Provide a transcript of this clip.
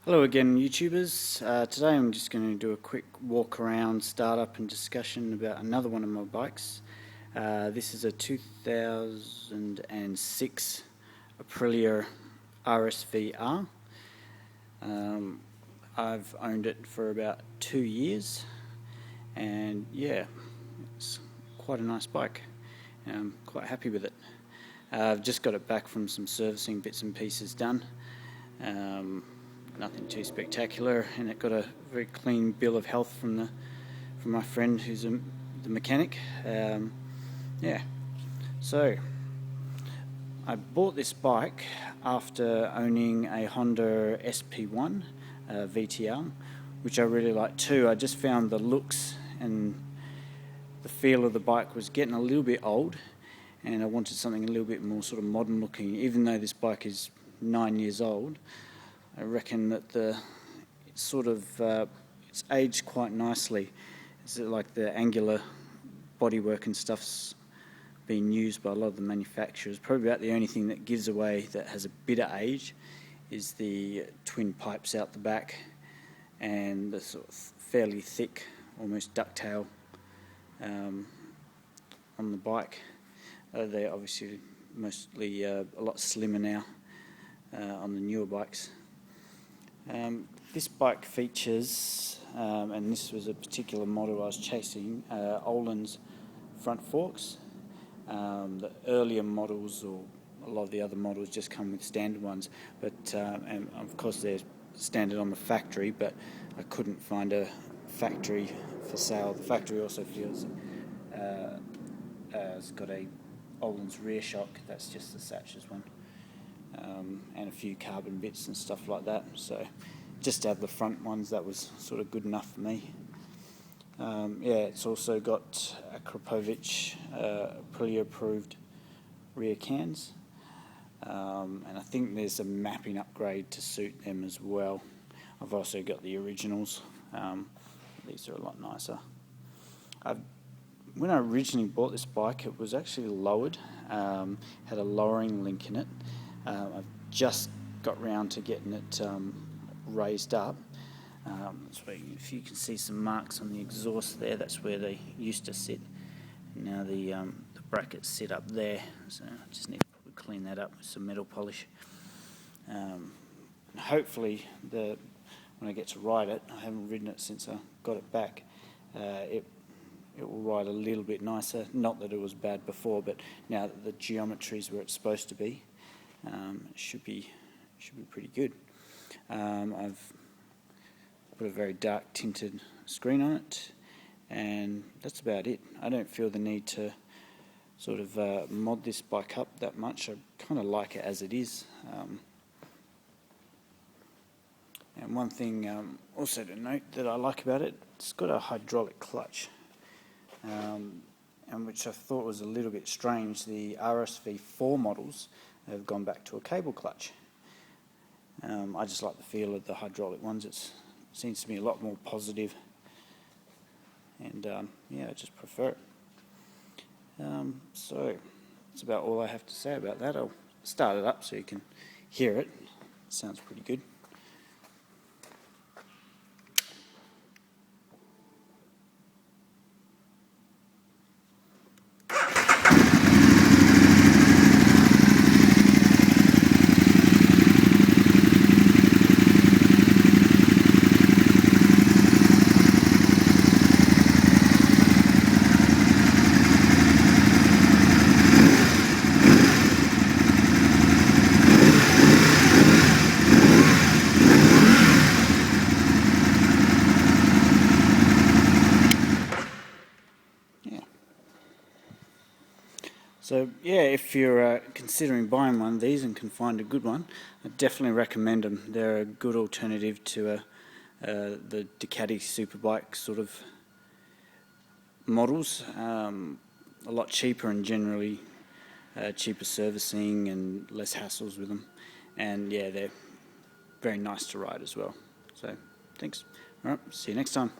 Hello again, YouTubers. Today I'm just going to do a quick walk around, startup and discussion about another one of my bikes. This is a 2006 Aprilia RSVR. I've owned it for about 2 years, and yeah, it's quite a nice bike. I'm quite happy with it. I've just got it back from some servicing bits and pieces done. Nothing too spectacular, and it got a very clean bill of health from my friend who's the mechanic. Yeah, so I bought this bike after owning a Honda SP1 VTR, which I really like too. I just found the looks and the feel of the bike was getting a little bit old, and I wanted something a little bit more sort of modern looking. Even though this bike is 9 years old, I reckon that it's aged quite nicely. It's like the angular bodywork and stuff's been used by a lot of the manufacturers. Probably about the only thing that gives away that has a bit of age is the twin pipes out the back and the sort of fairly thick, almost ducktail on the bike. They're obviously mostly a lot slimmer now on the newer bikes. This bike features, and this was a particular model I was chasing, Öhlins front forks. The earlier models, or a lot of the other models, just come with standard ones, but and of course they're standard on the factory, but I couldn't find a factory for sale. The factory also feels it's got a Öhlins rear shock. That's just the Satch's one. And a few carbon bits and stuff like that. So just to have the front ones, that was sort of good enough for me. Yeah, it's also got Aprilia Aprilia approved rear cans, and I think there's a mapping upgrade to suit them as well. I've also got the originals. These are a lot nicer. When I originally bought this bike, it was actually lowered, had a lowering link in it. I've just got round to getting it raised up. That's where, if you can see some marks on the exhaust there, that's where they used to sit. Now the brackets sit up there, so I just need to probably clean that up with some metal polish. Hopefully, when I get to ride it, I haven't ridden it since I got it back, it will ride a little bit nicer. Not that it was bad before, but now that the geometry is where it's supposed to be, it should be pretty good. I've put a very dark tinted screen on it, and that's about it. I don't feel the need to sort of mod this bike up that much. I kind of like it as it is. And one thing also to note that I like about it, it's got a hydraulic clutch, and which I thought was a little bit strange. The RSV4 models have gone back to a cable clutch. I just like the feel of the hydraulic ones. It seems to be a lot more positive, and yeah, I just prefer it. So that's about all I have to say about that. I'll start it up so you can hear it. It sounds pretty good. So yeah, if you're considering buying one of these and can find a good one, I definitely recommend them. They're a good alternative to the Ducati Superbike sort of models. A lot cheaper, and generally cheaper servicing and less hassles with them. And yeah, they're very nice to ride as well. So thanks. All right, see you next time.